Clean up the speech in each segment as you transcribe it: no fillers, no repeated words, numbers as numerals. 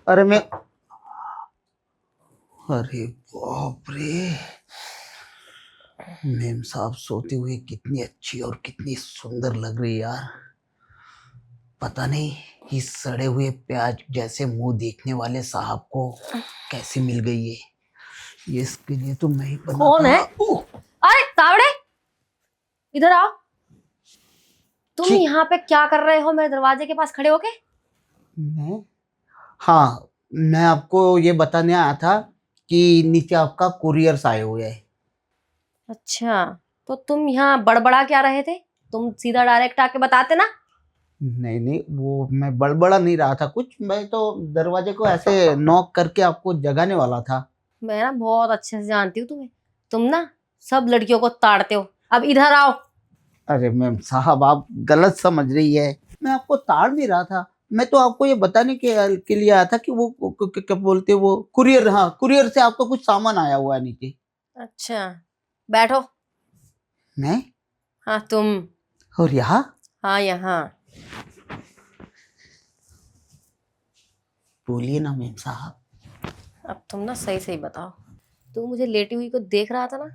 अरे मैं, अरे बाप रे, मेम साहब सोते हुए कितनी अच्छी और कितनी सुंदर लग रही यार। पता नहीं इस सड़े हुए प्याज जैसे मुंह देखने वाले साहब को कैसे मिल गई है। ये इसके लिए तो मैं ही बना कौन था। है? अरे तावड़े, इधर आओ। तुम जी यहाँ पे क्या कर रहे हो मेरे दरवाजे के पास खड़े होके? मैं, हाँ, मैं आपको ये बताने आया था कि नीचे आपका कुरियर्स आए हुए हैं। अच्छा, तो तुम यहाँ बड़बड़ा क्या रहे थे? तुम सीधा डायरेक्ट आके बताते ना। नहीं नहीं, वो मैं बड़बड़ा नहीं रहा था कुछ, मैं तो दरवाजे को ऐसे नॉक करके आपको जगाने वाला था। मैं ना बहुत अच्छे से जानती हूँ तुम्हें। तुम ना सब लड़कियों को ताड़ते हो। अब इधर आओ। अरे मैम साहब, आप गलत समझ रही है। मैं आपको ताड़ नहीं रहा था। मैं तो आपको ये बताने के लिए आया था कि वो क्या बोलते हैं, वो कुरियर, हाँ, कुरियर से आपका कुछ सामान आया हुआ है नीचे। अच्छा, बैठो। मैं, हाँ तुम। और यहाँ, हाँ यहाँ। बोलिए ना मैम साहब। अब तुम ना सही सही बताओ। तू मुझे लेटी हुई को देख रहा था ना?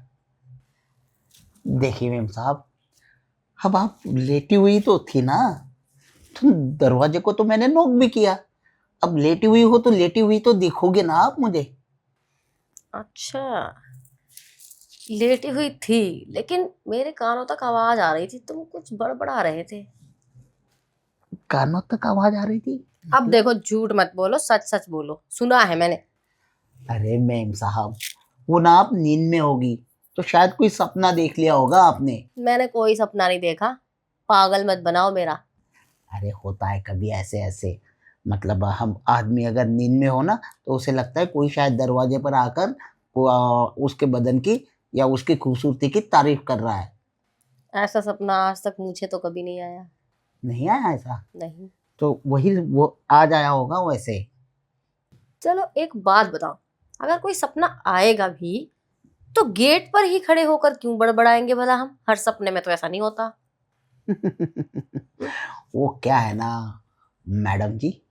देखिए मैम साहब, अब आप लेटी हुई तो थी ना, तो दरवाजे को तो मैंने नॉक भी किया। अब लेटी हुई हो तो लेटी हुई तो देखोगे ना आप मुझे। अच्छा, लेटी हुई थी, लेकिन मेरे कानों तक आवाज आ रही थी, तुम कुछ बड़बड़ा रहे थे। कानों तक आवाज आ रही थी अब मतलब? देखो, झूठ मत बोलो, सच सच बोलो, सुना है मैंने। अरे मैम साहब, वो ना आप नींद में होगी, तो शायद कोई सपना देख लिया होगा आपने। मैंने कोई सपना नहीं देखा। पागल मत बनाओ मेरा। अरे होता है कभी ऐसे ऐसे, मतलब हम आदमी अगर नींद में हो ना, तो उसे लगता है कोई शायद दरवाजे पर आकर उसके बदन की या उसकी खूबसूरती की तारीफ कर रहा है। ऐसा सपना आज तक मुझे तो कभी नहीं आया। नहीं आया ऐसा? नहीं। तो वही वो आज आया होगा वैसे। चलो एक बात बताओ, अगर कोई सपना आएगा भी तो गेट पर ही खड़े होकर क्यों बड़बड़ाएंगे भला? हम हर सपने में तो ऐसा नहीं होता। वो क्या है ना मैडम जी,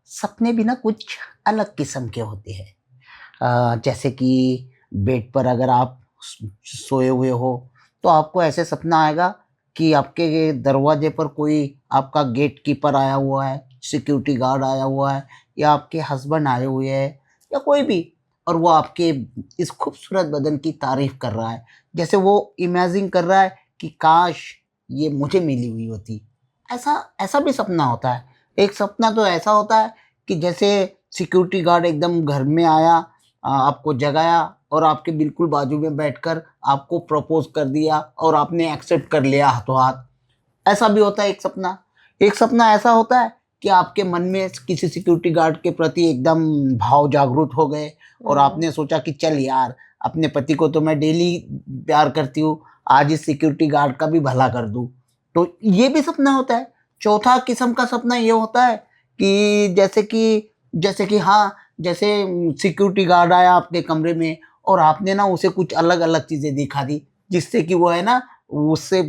सपने भी ना कुछ अलग किस्म के होते हैं। जैसे कि बेड पर अगर आप सोए हुए हो, तो आपको ऐसे सपना आएगा कि आपके दरवाजे पर कोई आपका गेट कीपर आया हुआ है, सिक्योरिटी गार्ड आया हुआ है, या आपके हस्बैंड आए हुए हैं, या कोई भी, और वो आपके इस खूबसूरत बदन की तारीफ कर रहा है। जैसे वो इमेजिन कर रहा है कि काश ये मुझे मिली हुई होती। ऐसा ऐसा भी सपना होता है। एक सपना तो ऐसा होता है कि जैसे सिक्योरिटी गार्ड एकदम घर में आया, आपको जगाया और आपके बिल्कुल बाजू में बैठकर आपको प्रपोज कर दिया और आपने एक्सेप्ट कर लिया हाथों हाथ। ऐसा भी होता है एक सपना। एक सपना ऐसा होता है कि आपके मन में किसी सिक्योरिटी गार्ड के प्रति एकदम भाव जागरूक हो गए और हम्म। आपने सोचा कि चल यार, अपने पति को तो मैं डेली प्यार करती हूँ, आज इस सिक्योरिटी गार्ड का भी भला कर दूँ। तो ये भी सपना होता है। चौथा किस्म का सपना ये होता है कि जैसे कि हाँ, जैसे सिक्योरिटी गार्ड आया आपके कमरे में और आपने ना उसे कुछ अलग अलग चीजें दिखा दी, जिससे कि वो है ना, उससे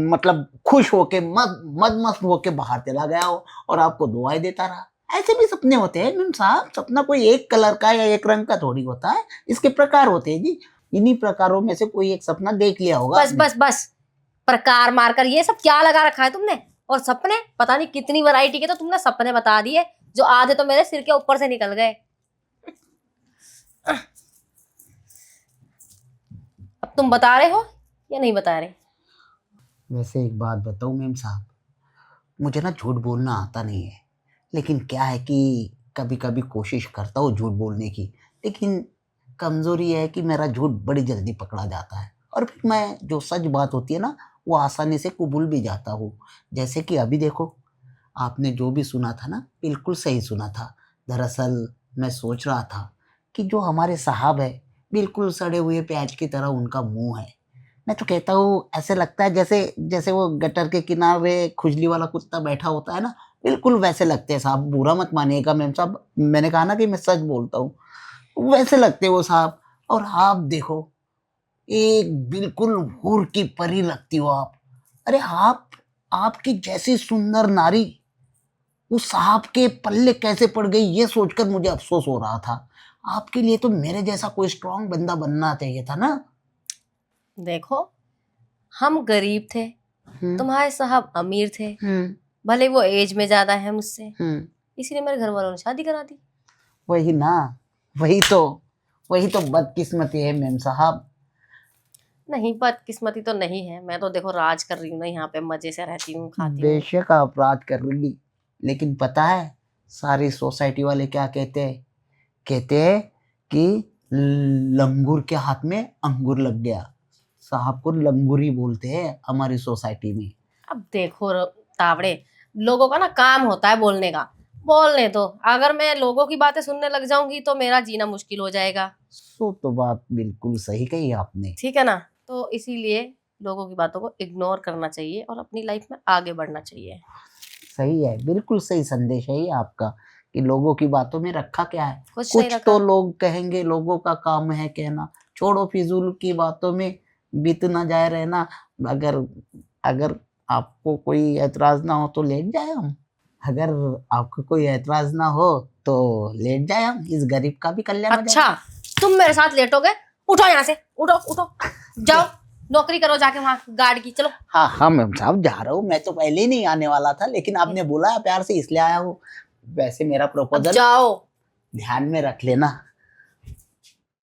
मतलब खुश होके मद मस्त होके बाहर चला गया हो और आपको दुआएं देता रहा। ऐसे भी सपने होते हैं मैम साहब। सपना कोई एक कलर का या एक रंग का थोड़ी होता है, इसके प्रकार होते हैं जी। इन्हीं प्रकारों में से कोई एक सपना देख लिया होगा बस आपने। बस बस, प्रकार मारकर ये सब क्या लगा रखा है तुमने? और सपने पता नहीं कितनी वैरायटी के तो तुमने सपने बता दिए, जो आधे तो मेरे सिर के ऊपर से निकल गए। अब तुम बता रहे हो या नहीं बता रहे? वैसे एक बात बताऊं मैम साहब, मुझे ना झूठ बोलना आता नहीं है, लेकिन क्या है कि कभी कभी कोशिश करता हूँ झूठ बोलने की, लेकिन कमजोरी है कि मेरा झूठ बड़ी जल्दी पकड़ा जाता है और फिर मैं जो सच बात होती है ना, वो आसानी से कबूल भी जाता हूँ। जैसे कि अभी देखो, आपने जो भी सुना था ना, बिल्कुल सही सुना था। दरअसल मैं सोच रहा था कि जो हमारे साहब है, बिल्कुल सड़े हुए प्याज की तरह उनका मुंह है। मैं तो कहता हूँ ऐसे लगता है जैसे जैसे वो गटर के किनारे खुजली वाला कुत्ता बैठा होता है ना, बिल्कुल वैसे लगते हैं साहब। बुरा मत मानिएगा मैम साहब, मैंने कहा ना कि मैं सच बोलता हूँ। वैसे लगते हैं वो साहब। और आप देखो, एक बिल्कुल हूर की परी लगती हो आप। अरे आप, आपकी जैसी सुंदर नारी उस साहब के पल्ले कैसे पड़ गई ये सोचकर मुझे अफसोस हो रहा था। आपके लिए तो मेरे जैसा कोई स्ट्रांग बंदा बनना चाहिए था ना। देखो, हम गरीब थे, हम्म, तुम्हारे साहब अमीर थे, हम्म, भले वो एज में ज्यादा है मुझसे, हम्म। इसीलिए मेरे घर वालों ने शादी करा दी। वही ना, वही तो वही तो बदकिस्मती है मेम साहब। नहीं, बदकिस्मती तो नहीं है, मैं तो देखो राज कर रही हूँ ना, यहाँ पे मजे से रहती हूँ, खाती हूँ। बेशक आप राज कर रही, लेकिन पता है सारी सोसाइटी वाले क्या कहते हैं? कहते हैं कि लंगूर के हाथ में अंगूर लग गया। साहब को लंगूर ही बोलते हैं हमारी सोसाइटी में। अब देखो तावड़े, लोगों का ना काम होता है बोलने का, बोलने दो। अगर मैं लोगों की बातें सुनने लग जाऊंगी तो मेरा जीना मुश्किल हो जाएगा। सो तो बात बिल्कुल सही कही आपने। ठीक है ना? तो इसीलिए लोगों की बातों को इग्नोर करना चाहिए और अपनी लाइफ में आगे बढ़ना चाहिए। सही है, बिल्कुल सही संदेश है ये आपका कि लोगों की बातों में रखा क्या है। कुछ नहीं कुछ रखा। तो लोग कहेंगे, लोगों का काम है कहना। छोड़ो, फिजूल की बातों में बीत ना जाए रहना। अगर अगर आपको कोई ऐतराज ना हो तो लेट जाए हम। अगर आपको कोई ऐतराज ना हो तो लेट जाए हम, इस गरीब का भी कल्याण हो अच्छा, जाए। तुम मेरे साथ लेटोगे? उठो यहाँ से, उठो उठो, जाओ नौकरी करो जाके वहां गार्ड की। चलो। हाँ हाँ मैम साहब, जा रहा हूँ। मैं तो पहले ही नहीं आने वाला था, लेकिन आपने बुलाया प्यार से इसलिए आया हूँ। वैसे मेरा अब प्रपोजल जाओ। ध्यान में रख लेना।